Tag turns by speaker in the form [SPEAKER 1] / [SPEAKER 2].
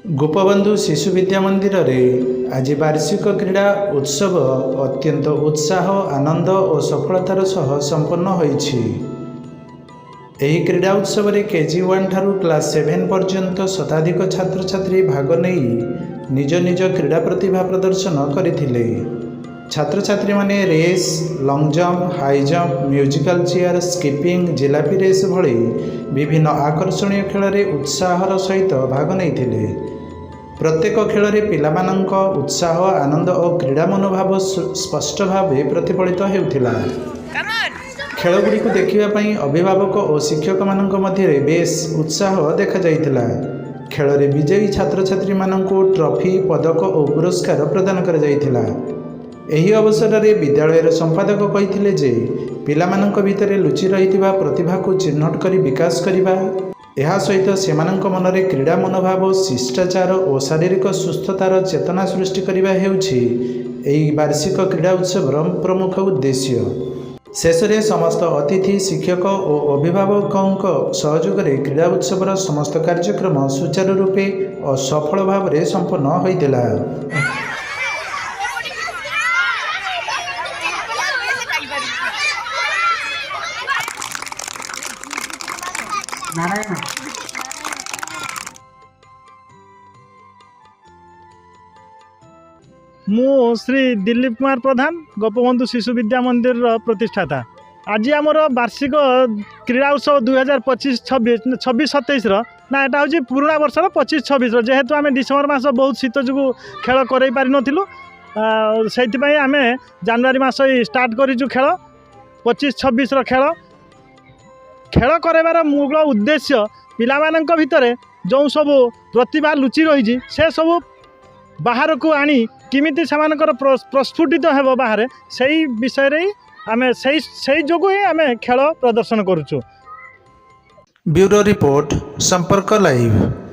[SPEAKER 1] गोपबंधु शिशु विद्या मंदिर रे आज वार्षिक क्रीड़ा उत्सव अत्यंत उत्साह आनंद और सफलतार सह संपन्न होईछि। एही क्रीड़ा उत्सव रे केजी 1 ठारू क्लास 7 पर्यंत शताधिक छात्र छात्री भाग नहीं निज निज क्रीड़ा प्रतिभा प्रदर्शन करथिले। छात्र छात्री माने race, long jump, high jump, musical chair, skipping, jilapi race भली विभिन्न आकर्षणीय खेल रे उत्साहर सहित भाग नहीं। प्रत्येक खेल रे पिलामानंक उत्साह आनंद और क्रीड़ा मनोभाव स्पष्ट भाव प्रतिफलित हेउथिला। खेलगुड़ी को देखिबापई अभिभावक और शिक्षक मानंक मध्य बेस उत्साह देखा जाइथिला। खेल रे विजयी छात्र छात्री मानंको ट्रॉफी, पदक और पुरस्कार प्रदान करा जाइथिला। एही अवसर रे विद्यालयर संपादक कहिथिले जे पिलामानंक भितरे लुचि रहिथिबा प्रतिभा को चिन्हट करी विकास करिबा, एहा सहित सेमानंक मनरे क्रीड़ा मनोभाव, शिष्टाचार और शारीरिक सुस्थतार चेतना सृष्टि करिबा हेउछि एही वार्षिक क्रीड़ा उत्सवर प्रमुख उद्देश्य। शेष में समस्त अतिथि, शिक्षक और अभिभावकों सहयोग में क्रीड़ा उत्सवर समस्त कार्यक्रम सुचारू रूपे और सफल भाव में संपन्न होइतिला।
[SPEAKER 2] मु श्री दिलीप कुमार प्रधान, गोपबंधु शिशु विद्या मंदिर प्रतिष्ठाता। आज आमर वार्षिक क्रीड़ा उत्सव 2025-26-27 ना यहाँ हूँ पुराणा वर्ष 25-26 जेहेतु आम डिसेम्बर मास बहुत शीत जो खेल कर पारिनु से आम जनवरी मास स्टार्ट करूँ खेल 25-26 खेल खेल करार मूल उद्देश्य पिलामानंक भितर जो सब प्रतिभा लुचि रही से सब बाहर को आनी किमिति सेमानकर प्रस्फुटित हेब बाहर से विषय रे आमे से जोगु ही आमे खेल प्रदर्शन करूँ।
[SPEAKER 1] ब्यूरो रिपोर्ट संपर्क लाइव।